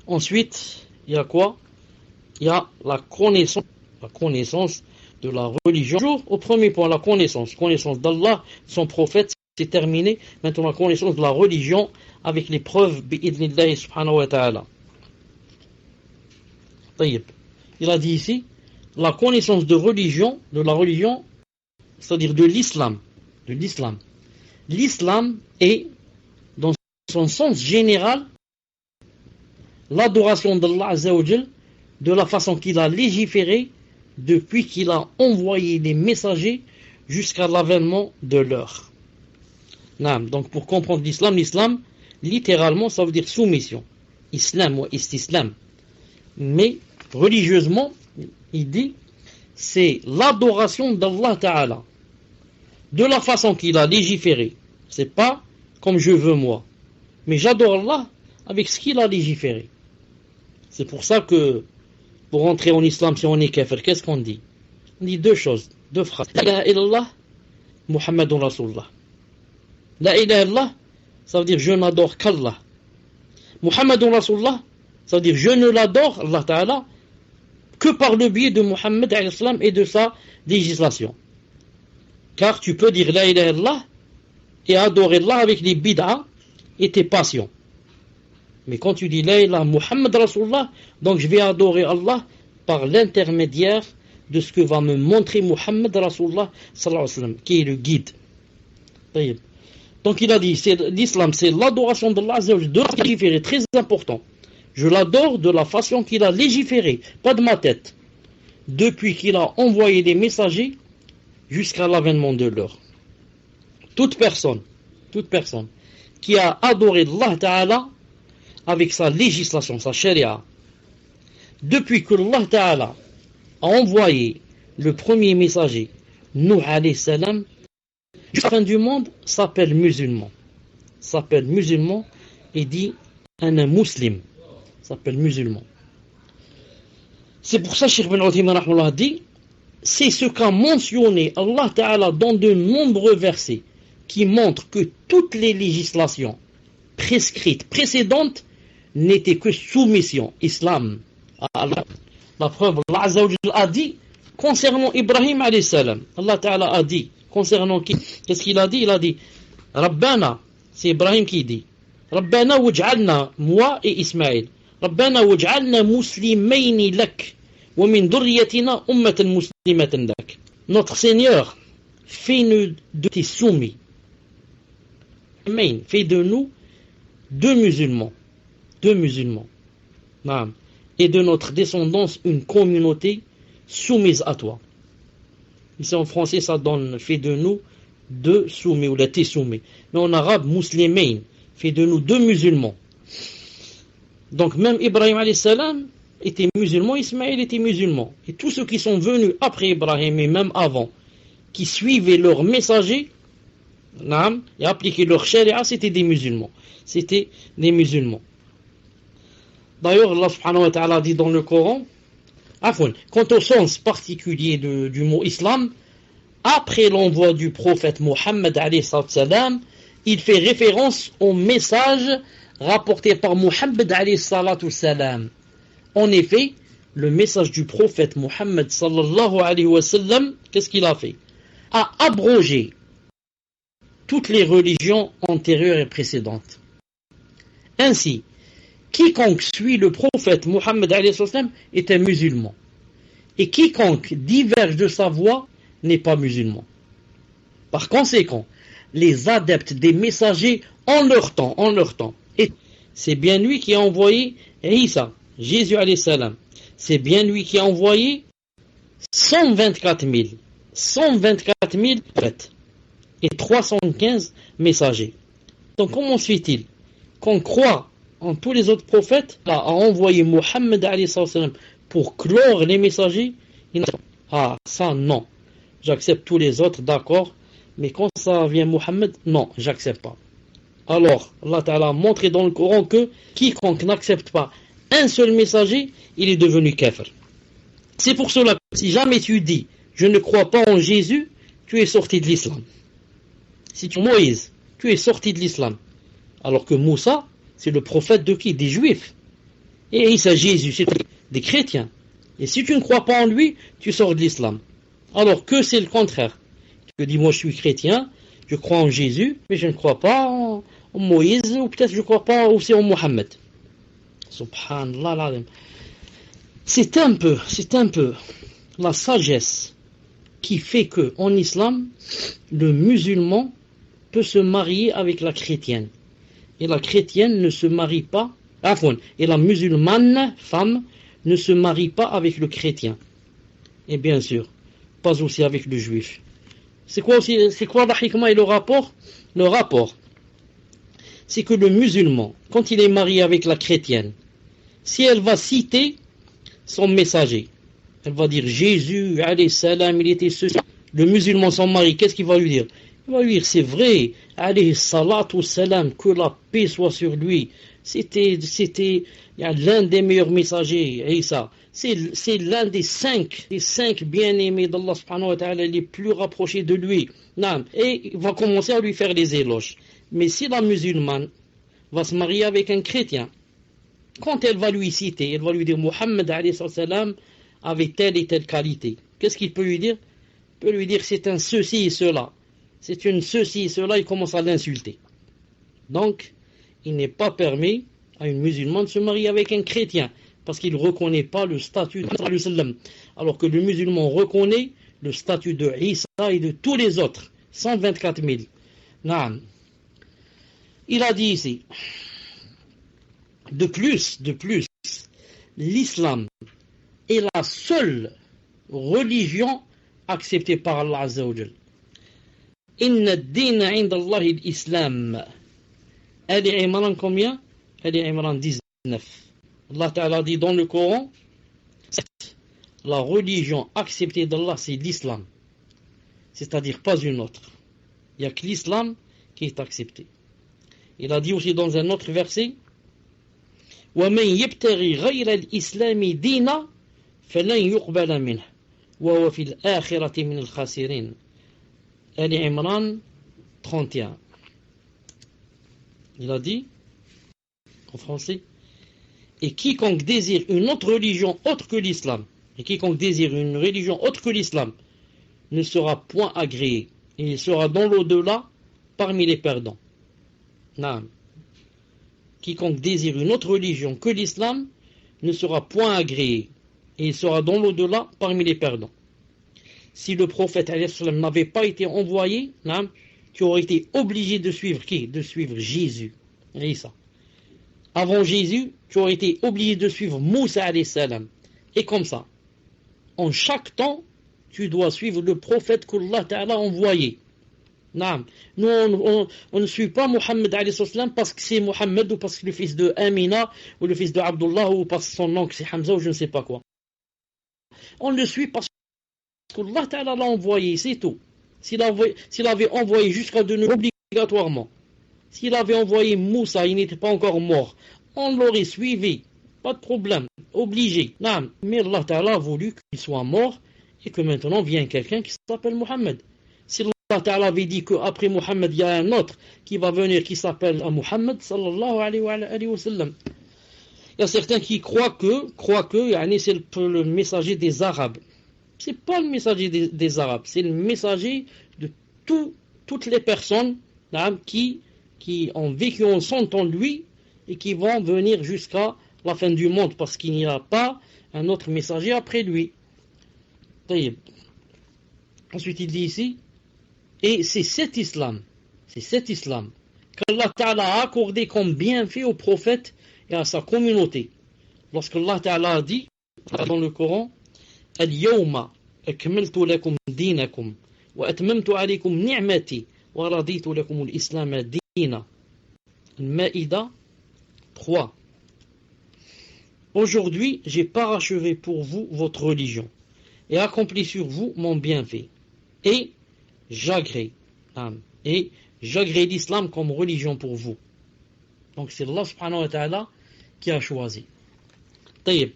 Ensuite, il y a quoi? Il y a la connaissance de la religion. Toujours au premier point, la connaissance d'Allah, son prophète, c'est terminé. Maintenant, la connaissance de la religion avec les preuves bi'idnillahi subhanahu wa ta'ala. Il a dit ici, la connaissance de la religion, c'est-à-dire de l'islam. L'islam est, dans son sens général, l'adoration d'Allah Azza wa Jal de la façon qu'il a légiféré depuis qu'il a envoyé les messagers jusqu'à l'avènement de l'heure. Donc pour comprendre l'islam, littéralement, ça veut dire soumission. Islam ou istislam. Mais religieusement, il dit, c'est l'adoration d'Allah Ta'ala. De la façon qu'il a légiféré. C'est pas comme je veux moi. Mais j'adore Allah avec ce qu'il a légiféré. C'est pour ça que, pour entrer en islam, si on est kafir, qu'est-ce qu'on dit? On dit deux choses, deux phrases. La ilaha illallah, Muhammadun Rasulullah. La ilaha illallah, ça veut dire je n'adore qu'Allah. Muhammadun Rasulullah, ça veut dire je ne l'adore, Allah Ta'ala, que par le biais de Muhammad et de sa législation. Car tu peux dire la ilaha illallah et adorer Allah avec les bid'ah et tes passions. Mais quand tu dis la ilaha Muhammad Rasulullah, donc je vais adorer Allah par l'intermédiaire de ce que va me montrer Muhammad Rasulullah sallallahu alayhi wa sallam, qui est le guide. Donc il a dit, l'islam c'est l'adoration d'Allah de légiférer, très important. Je l'adore de la façon qu'il a légiféré, pas de ma tête, depuis qu'il a envoyé des messagers jusqu'à l'avènement de l'heure. Toute personne qui a adoré Allah Ta'ala avec sa législation, sa sharia, depuis que Allah Ta'ala a envoyé le premier messager, Nuh alayhi salam, jusqu'à la fin du monde, s'appelle musulman et dit un musulman, s'appelle musulman. C'est pour ça que Cheikh Ibn Uthaymin rahmallah dit, c'est ce qu'a mentionné Allah Ta'ala dans de nombreux versets qui montrent que toutes les législations prescrites précédentes n'étaient que soumission, islam à Allah. La preuve, Allah Azza wa Jalla a dit concernant Ibrahim alayhi salam, Allah Ta'ala a dit concernant qui? Qu'est-ce qu'il a dit? Il a dit Rabbana, c'est Ibrahim qui dit Rabbana waj'alna, moi et Ismaël, Rabbana waj'alna muslimayni lak wa min dhurriyyatina ummatan muslimatan lak. Notre Seigneur, fais-nous de tes soumis, fais de nous deux musulmans, et de notre descendance une communauté soumise à toi. Ici en français ça donne fais de nous deux soumis ou la t'es soumis. Mais en arabe, muslimain, fais de nous deux musulmans. Donc même Ibrahim alayhi salam était musulman, Ismaël était musulman. Et tous ceux qui sont venus après Ibrahim et même avant, qui suivaient leurs messagers, et appliquaient leur sharia, c'était des musulmans. D'ailleurs, Allah subhanahu wa ta'ala dit dans le Coran, quant au sens particulier du mot islam, après l'envoi du prophète Muhammad alayhi salam, il fait référence au message rapporté par Muhammad alayhi salam. En effet, le message du prophète Muhammad sallallahu alayhi wa sallam, qu'est-ce qu'il a fait? A abrogé toutes les religions antérieures et précédentes. Ainsi, quiconque suit le prophète Muhammad alayhi salam est un musulman. Et quiconque diverge de sa voie n'est pas musulman. Par conséquent, les adeptes des messagers en leur temps, et c'est bien lui qui a envoyé Isa, Jésus alayhi salam. C'est bien lui qui a envoyé 124 000 prophètes et 315 messagers. Donc comment se fait-il qu'on croit en tous les autres prophètes a envoyé Muhammad alayhi salam pour clore les messagers? Ça non, j'accepte tous les autres, d'accord, mais quand ça vient Muhammad, non, j'accepte pas. Alors Allah Ta'ala a montré dans le Coran que quiconque n'accepte pas un seul messager, il est devenu kafir. C'est pour cela que si jamais tu dis je ne crois pas en Jésus, tu es sorti de l'islam. Si tu Moïse, tu es sorti de l'islam. Alors que Moussa, c'est le prophète de qui? Des Juifs. Et Isa, Jésus, c'est des chrétiens. Et si tu ne crois pas en lui, tu sors de l'islam. Alors que c'est le contraire. Tu dis, moi je suis chrétien, je crois en Jésus, mais je ne crois pas en Moïse, ou peut-être je ne crois pas aussi en Mohammed. Subhanallah. C'est un peu la sagesse qui fait que en islam, le musulman peut se marier avec la chrétienne. Et la chrétienne ne se marie pas, et la musulmane, femme, ne se marie pas avec le chrétien. Et bien sûr, pas aussi avec le juif. C'est quoi la hikmah et le rapport? Le rapport, c'est que le musulman, quand il est marié avec la chrétienne, si elle va citer son messager, elle va dire Jésus, alayhi salam, il était ceci. Le musulman, son mari, qu'est-ce qu'il va lui dire? Il va lui dire, c'est vrai, alayhi salatu salam, que la paix soit sur lui. C'était l'un des meilleurs messagers, Isa. C'est l'un des cinq bien-aimés d'Allah subhanahu wa ta'ala, les plus rapprochés de lui. Et il va commencer à lui faire des éloges. Mais si la musulmane va se marier avec un chrétien, quand elle va lui citer, elle va lui dire Mohammed alayhi salam avait telle et telle qualité. Qu'est-ce qu'il peut lui dire? Il peut lui dire c'est un ceci et cela. C'est une ceci et cela, il commence à l'insulter. Donc, il n'est pas permis à une musulmane de se marier avec un chrétien, parce qu'il ne reconnaît pas le statut de sallam. Alors que le musulman reconnaît le statut de Isa et de tous les autres, 124 000. Naam. Il a dit ici, de plus, l'islam est la seule religion acceptée par Allah Azza wa Jal. Inna ad-dina 'inda Allah al-Islam. Ali Imran combien? Ali Imran 19. Allah Ta'ala dit dans le Coran, la religion acceptée d'Allah c'est l'islam. C'est-à-dire pas une autre. Il n'y a que l'islam qui est accepté. Il a dit aussi dans un autre verset, وَمَنْ يَبْتَغِي غَيْرَ الْإِسْلَامِ دِينًا فَلَنْ يُقْبَلَ مِنْهُ وَهُوَ فِي الْآخِرَةِ مِنَ الْخَاسِرِينَ. Ali Imran 31. Il a dit, en français, et quiconque désire une autre religion autre que l'islam, ne sera point agréé, et il sera dans l'au-delà parmi les perdants. Naam. Quiconque désire une autre religion que l'islam ne sera point agréé, et il sera dans l'au-delà parmi les perdants. Si le prophète n'avait pas été envoyé, tu aurais été obligé de suivre qui? De suivre Jésus. Isa. Avant Jésus, tu aurais été obligé de suivre Moussa alayhi salam. Et comme ça, en chaque temps, tu dois suivre le prophète qu'Allah Ta'ala a envoyé. Nous, on ne suit pas Mohammed alayhi salam parce que c'est Mohammed ou parce que le fils de Amina ou le fils de Abdullah ou parce que son oncle c'est Hamza ou je ne sais pas quoi. On le suit parce qu'Allah Ta'ala l'a envoyé, c'est tout. S'il avait envoyé jusqu'à de nous obligatoirement, s'il avait envoyé Moussa, il n'était pas encore mort, on l'aurait suivi, pas de problème, obligé. Mais Allah Ta'ala a voulu qu'il soit mort et que maintenant vient quelqu'un qui s'appelle Mohammed. Si Allah Ta'ala avait dit qu'après Mohammed, il y a un autre qui va venir qui s'appelle Mohammed, sallallahu alayhi wa sallam. Il y a certains qui croient que c'est le messager des Arabes. C'est pas le messager des Arabes, c'est le messager de toutes les personnes qui ont vécu en son temps lui et qui vont venir jusqu'à la fin du monde parce qu'il n'y a pas un autre messager après lui. Ensuite il dit ici, et c'est cet islam qu'Allah Ta'ala a accordé comme bienfait au prophète et à sa communauté. Lorsque Allah Ta'ala a dit dans le Coran, اليوم أكملت لكم دينكم وأتممت عليكم نعمتي ورضيت لكم الإسلام دينا. Al-Maïda 3. Aujourd'hui, j'ai parachevé pour vous votre religion et accompli sur vous mon bienfait. Et j'agrée l'islam comme religion pour vous. Donc c'est Allah subhanahu wa ta'ala qui a choisi. طيب.